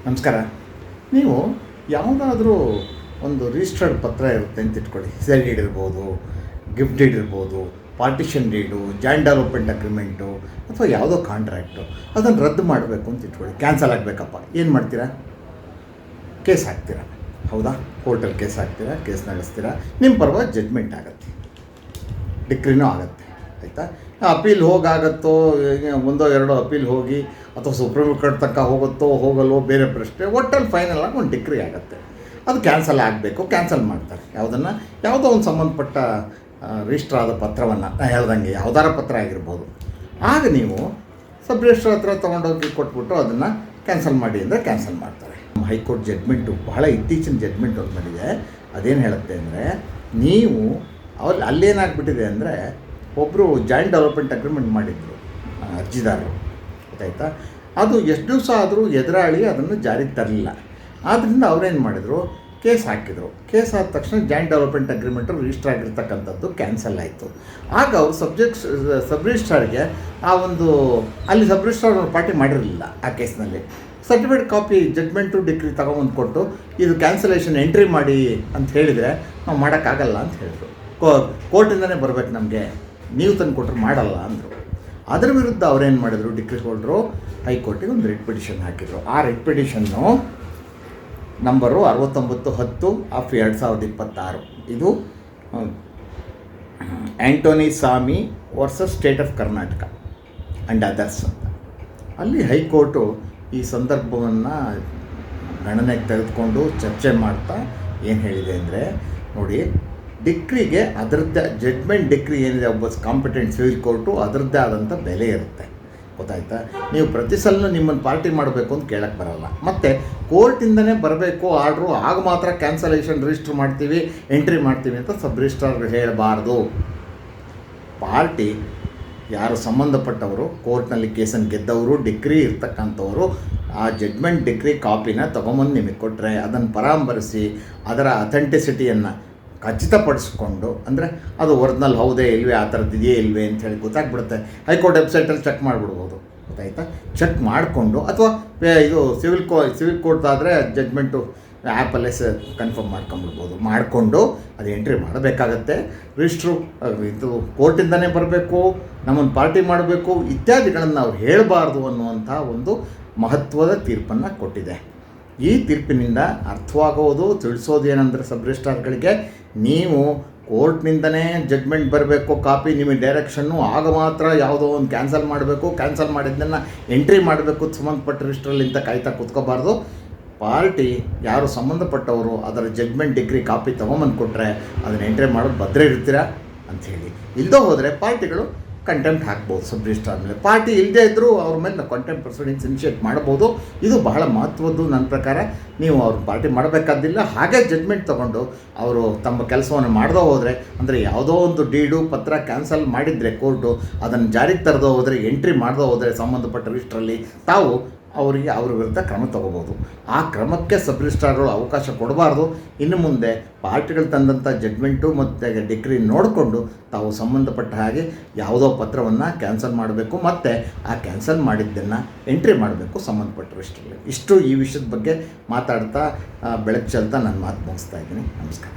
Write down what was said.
ನಮಸ್ಕಾರ. ನೀವು ಯಾವುದಾದ್ರೂ ಒಂದು ರಿಜಿಸ್ಟರ್ಡ್ ಪತ್ರ ಇರುತ್ತೆ ಅಂತ ಇಟ್ಕೊಳ್ಳಿ. ಸೇಲ್ ಡೀಡ್ ಇರ್ಬೋದು, ಗಿಫ್ಟ್ ಡೀಡ್ ಇರ್ಬೋದು, partition deed, joint development agreement ಅಥವಾ ಯಾವುದೋ ಕಾಂಟ್ರ್ಯಾಕ್ಟು, ಅದನ್ನು ರದ್ದು ಮಾಡಬೇಕು ಅಂತ ಇಟ್ಕೊಳ್ಳಿ. ಕ್ಯಾನ್ಸಲ್ ಆಗಬೇಕಪ್ಪ. ಏನು ಮಾಡ್ತೀರಾ? ಕೇಸ್ ಹಾಕ್ತೀರಾ, ಹೌದಾ? ಕೋರ್ಟಲ್ಲಿ ಕೇಸ್ ಹಾಕ್ತೀರಾ, ಕೇಸ್ ನಡೆಸ್ತೀರಾ, ನಿಮ್ಮ ಪರವಾಗಿ ಜಡ್ಮೆಂಟ್ ಆಗುತ್ತೆ, ಡಿಕ್ರಿನೂ ಆಗುತ್ತೆ, ಆಯಿತಾ? ಅಪೀಲ್ ಹೋಗಾಗತ್ತೋ, ಒಂದೋ ಎರಡೋ ಅಪೀಲ್ ಹೋಗಿ ಅಥವಾ ಸುಪ್ರೀಂ ಕೋರ್ಟ್ ತನಕ ಹೋಗುತ್ತೋ ಹೋಗಲ್ಲೋ ಬೇರೆ ಪ್ರಶ್ನೆ. ಒಟ್ಟಲ್ಲಿ ಫೈನಲ್ ಆಗಿ ಒಂದು ಡಿಕ್ರಿ ಆಗುತ್ತೆ. ಅದು ಕ್ಯಾನ್ಸಲ್ ಆಗಬೇಕು, ಕ್ಯಾನ್ಸಲ್ ಮಾಡ್ತಾರೆ. ಯಾವುದೋ ಒಂದು ಸಂಬಂಧಪಟ್ಟ ರಿಜಿಸ್ಟರ್ ಆದ ಪತ್ರವನ್ನು ಹೇಳ್ದಂಗೆ ಯಾವುದಾರ ಪತ್ರ ಆಗಿರ್ಬೋದು. ಆಗ ನೀವು ಸಬ್ ರಿಜಿಸ್ಟ್ರಾರ್ ಹತ್ರ ತೊಗೊಂಡೋಗಿ ಕೊಟ್ಬಿಟ್ಟು ಅದನ್ನು ಕ್ಯಾನ್ಸಲ್ ಮಾಡಿ ಅಂದರೆ ಕ್ಯಾನ್ಸಲ್ ಮಾಡ್ತಾರೆ. ಹೈಕೋರ್ಟ್ ಜಡ್ಮೆಂಟು ಬಹಳ ಇತ್ತೀಚಿನ ಜಡ್ಮೆಂಟ್ ಒಂದು ಮಾಡಿದೆ. ಅದೇನು ಹೇಳುತ್ತೆ ಅಂದರೆ, ನೀವು ಅಲ್ಲೇನಾಗ್ಬಿಟ್ಟಿದೆ ಅಂದರೆ, ಒಬ್ಬರು ಜಾಯಿಂಟ್ ಡೆವಲಪ್ಮೆಂಟ್ ಅಗ್ರಿಮೆಂಟ್ ಮಾಡಿದ್ರು ಅರ್ಜಿದಾರರು, ಗೊತ್ತಾಯ್ತಾ? ಅದು ಎಷ್ಟು ದಿವಸ ಆದರೂ ಎದುರಾಳಿ ಅದನ್ನು ಜಾರಿಗೆ ತರಲಿಲ್ಲ. ಆದ್ದರಿಂದ ಅವರೇನು ಮಾಡಿದರು, ಕೇಸ್ ಹಾಕಿದರು. ಕೇಸ್ ಆದ ತಕ್ಷಣ ಜಾಯಿಂಟ್ ಡೆವಲಪ್ಮೆಂಟ್ ಅಗ್ರಿಮೆಂಟು ರಿಜಿಸ್ಟರ್ ಆಗಿರ್ತಕ್ಕಂಥದ್ದು ಕ್ಯಾನ್ಸಲ್ ಆಯಿತು. ಆಗ ಅವರು ಸಬ್ ರಿಜಿಸ್ಟ್ರಾರ್ಗೆ ಅಲ್ಲಿ ಸಬ್ ರಿಜಿಸ್ಟ್ರಾರ್ ಪಾರ್ಟಿ ಮಾಡಿರಲಿಲ್ಲ ಆ ಕೇಸ್ನಲ್ಲಿ. ಸರ್ಟಿಫಿಕೇಟ್ ಕಾಪಿ ಜಡ್ಮೆಂಟು ಡಿಗ್ರಿ ತೊಗೊಂಬಂದು ಕೊಟ್ಟು ಇದು ಕ್ಯಾನ್ಸಲೇಷನ್ ಎಂಟ್ರಿ ಮಾಡಿ ಅಂತ ಹೇಳಿದರೆ ನಾವು ಮಾಡೋಕ್ಕಾಗಲ್ಲ ಅಂತ ಹೇಳಿದ್ರು. ಕೋರ್ಟಿಂದನೇ ಬರಬೇಕು, ನಮಗೆ ನೀವು ತಂದು ಕೊಟ್ಟರು ಮಾಡಲ್ಲ ಅಂದರು. ಅದರ ವಿರುದ್ಧ ಅವರೇನು ಮಾಡಿದರು, ಡಿಕ್ರಿ ಹೋಲ್ಡ್ರು ಹೈಕೋರ್ಟಿಗೆ ಒಂದು ರಿಟ್ ಪಿಟಿಷನ್ ಹಾಕಿದರು. ಆ ರಿಟ್ ಪಿಟಿಷನ್ನು ನಂಬರು 69/10/2026. ಇದು Antony Sami versus state of Karnataka and others ಅಂತ. ಅಲ್ಲಿ ಹೈಕೋರ್ಟು ಈ ಸಂದರ್ಭವನ್ನು ಗಣನೆಗೆ ತೆಗೆದುಕೊಂಡು ಚರ್ಚೆ ಮಾಡ್ತಾ ಏನು ಹೇಳಿದೆ ಅಂದರೆ, ನೋಡಿ, ಡಿಕ್ರಿಗೆ ಅದರದ್ದೇ ಜಡ್ಮೆಂಟ್ ಡಿಕ್ರಿ ಏನಿದೆ, ಒಬ್ಬ ಕಾಂಪಿಟೆಂಟ್ ಸಿವಿಲ್ ಕೋರ್ಟು ಅದರದ್ದೇ ಆದಂಥ ಬೆಲೆ ಇರುತ್ತೆ, ಗೊತ್ತಾಯ್ತಾ? ನೀವು ಪ್ರತಿ ಸಲ ನಿಮ್ಮನ್ನು ಪಾರ್ಟಿ ಮಾಡಬೇಕು ಅಂತ ಕೇಳಕ್ಕೆ ಬರೋಲ್ಲ. ಮತ್ತು ಕೋರ್ಟಿಂದನೇ ಬರಬೇಕು ಆರ್ಡ್ರು, ಆಗ ಮಾತ್ರ ಕ್ಯಾನ್ಸಲೇಷನ್ ರಿಜಿಸ್ಟರ್ ಮಾಡ್ತೀವಿ, ಎಂಟ್ರಿ ಮಾಡ್ತೀವಿ ಅಂತ ಸಬ್ ರಿಜಿಸ್ಟ್ರಾರ್ ಹೇಳಬಾರ್ದು. ಪಾರ್ಟಿ ಯಾರು ಸಂಬಂಧಪಟ್ಟವರು, ಕೋರ್ಟ್ನಲ್ಲಿ ಕೇಸನ್ನು ಗೆದ್ದವರು, ಡಿಗ್ರಿ ಇರ್ತಕ್ಕಂಥವರು ಆ ಜಡ್ಮೆಂಟ್ ಡಿಗ್ರಿ ಕಾಪಿನ ತೊಗೊಂಬಂದು ನಿಮಗೆ ಕೊಟ್ಟರೆ ಅದನ್ನು ಪರಾಮರ್ಶಿಸಿ ಅದರ ಅಥೆಂಟಿಸಿಟಿಯನ್ನು ಖಚಿತಪಡಿಸ್ಕೊಂಡು, ಅಂದರೆ ಅದು ಒರಿಜಿನಲ್ ಹೌದೇ ಇಲ್ವೇ, ಆ ಥರದ್ದು ಇದೆಯೇ ಇಲ್ವೇ ಅಂಥೇಳಿ ಗೊತ್ತಾಗ್ಬಿಡುತ್ತೆ. ಹೈಕೋರ್ಟ್ ವೆಬ್ಸೈಟಲ್ಲಿ ಚೆಕ್ ಮಾಡಿಬಿಡ್ಬೋದು, ಗೊತ್ತಾಯ್ತಾ? ಚೆಕ್ ಮಾಡಿಕೊಂಡು, ಅಥವಾ ಇದು ಸಿವಿಲ್ ಕೋರ್ಟ್ದಾದರೆ ಜಡ್ಮೆಂಟು ಆ್ಯಪಲ್ಲೇ ಕನ್ಫರ್ಮ್ ಮಾಡ್ಕೊಂಬಿಡ್ಬೋದು. ಮಾಡಿಕೊಂಡು ಅದು ಎಂಟ್ರಿ ಮಾಡಬೇಕಾಗತ್ತೆ. ರಿಜಿಸ್ಟ್ರು ಇದು ಕೋರ್ಟಿಂದನೇ ಬರಬೇಕು, ನಮ್ಮನ್ನು ಪಾರ್ಟಿ ಮಾಡಬೇಕು ಇತ್ಯಾದಿಗಳನ್ನು ಅವ್ರು ಹೇಳಬಾರ್ದು ಅನ್ನುವಂಥ ಒಂದು ಮಹತ್ವದ ತೀರ್ಪನ್ನು ಕೊಟ್ಟಿದೆ. ಈ ತೀರ್ಪಿನಿಂದ ಅರ್ಥವಾಗೋದು, ತಿಳಿಸೋದು ಏನಂದರೆ ಸಬ್ ರಿಜಿಸ್ಟ್ರಾರ್ಗಳಿಗೆ, ನೀವು ಕೋರ್ಟ್ನಿಂದನೇ ಜಡ್ಮೆಂಟ್ ಬರಬೇಕು, ಕಾಪಿ ನಿಮಗೆ ಡೈರೆಕ್ಷನ್ನು, ಆಗ ಮಾತ್ರ ಯಾವುದೋ ಒಂದು ಕ್ಯಾನ್ಸಲ್ ಮಾಡಬೇಕು, ಕ್ಯಾನ್ಸಲ್ ಮಾಡಿದ್ದನ್ನು ಎಂಟ್ರಿ ಮಾಡಬೇಕು ಸಂಬಂಧಪಟ್ಟ ರಿಜಿಸ್ಟ್ರಲ್ಲಿ ಅಂತ ಕಾಯ್ತಾ ಕೂತ್ಕೋಬಾರ್ದು. ಪಾರ್ಟಿ ಯಾರು ಸಂಬಂಧಪಟ್ಟವರು ಅದರ ಜಡ್ಮೆಂಟ್ ಡಿಗ್ರಿ ಕಾಪಿ ತೊಗೊಂಬಂದು ಕೊಟ್ಟರೆ ಅದನ್ನು ಎಂಟ್ರಿ ಮಾಡೋದು ಭದ್ರ ಇರ್ತೀರಾ ಅಂಥೇಳಿ. ಇಲ್ಲದೇ ಹೋದರೆ ಪಾರ್ಟಿಗಳು ಕಂಟೆಂಪ್ಟ್ ಹಾಕ್ಬೋದು ಸಬ್ ರಿಜಿಸ್ಟ್ರಾರ್ ಮೇಲೆ. ಪಾರ್ಟಿ ಇಲ್ಲದೇ ಇದ್ದರೂ ಅವ್ರ ಮೇಲೆ ಕಂಟೆಂಪ್ಟ್ ಪ್ರೊಸೀಡಿಂಗ್ಸ್ ಇನಿಷಿಯೇಟ್ ಮಾಡ್ಬೋದು. ಇದು ಬಹಳ ಮಹತ್ವದ್ದು. ನನ್ನ ಪ್ರಕಾರ ನೀವು ಅವ್ರ ಪಾರ್ಟಿ ಮಾಡಬೇಕಾದಿಲ್ಲ. ಹಾಗೆ ಜಡ್ಮೆಂಟ್ ತೊಗೊಂಡು ಅವರು ತಮ್ಮ ಕೆಲಸವನ್ನು ಮಾಡದೇ ಹೋದರೆ, ಅಂದರೆ ಯಾವುದೋ ಒಂದು ಡೀಡು ಪತ್ರ ಕ್ಯಾನ್ಸಲ್ ಮಾಡಿದರೆ ಕೋರ್ಟು ಅದನ್ನು ಜಾರಿಗೆ ತರದೇ ಹೋದರೆ, ಎಂಟ್ರಿ ಮಾಡದೇ ಹೋದರೆ ಸಂಬಂಧಪಟ್ಟ ರಿಜಿಸ್ಟ್ರಲ್ಲಿ, ತಾವು ಅವರಿಗೆ ಅವ್ರ ವಿರುದ್ಧ ಕ್ರಮ ತೊಗೋಬೋದು. ಆ ಕ್ರಮಕ್ಕೆ ಸಬ್ ರಿಜಿಸ್ಟ್ರಾರ್ಗಳು ಅವಕಾಶ ಕೊಡಬಾರ್ದು. ಇನ್ನು ಮುಂದೆ ಪಾರ್ಟಿಗಳು ತಂದಂಥ ಜಡ್ಮೆಂಟು ಮತ್ತು ಡಿಗ್ರಿ ನೋಡಿಕೊಂಡು ತಾವು ಸಂಬಂಧಪಟ್ಟ ಹಾಗೆ ಯಾವುದೋ ಪತ್ರವನ್ನು ಕ್ಯಾನ್ಸಲ್ ಮಾಡಬೇಕು, ಮತ್ತು ಆ ಕ್ಯಾನ್ಸಲ್ ಮಾಡಿದ್ದನ್ನು ಎಂಟ್ರಿ ಮಾಡಬೇಕು ಸಂಬಂಧಪಟ್ಟ ರಿಜಿಸ್ಟ್ರಲ್ಲಿ. ಇಷ್ಟು ಈ ವಿಷಯದ ಬಗ್ಗೆ ಮಾತಾಡ್ತಾ ಬೆಳಕು ಚೆಲ್ತಾ ನನ್ನ ಮಾತು ಮುಗಿಸ್ತಾ ಇದ್ದೀನಿ. ನಮಸ್ಕಾರ.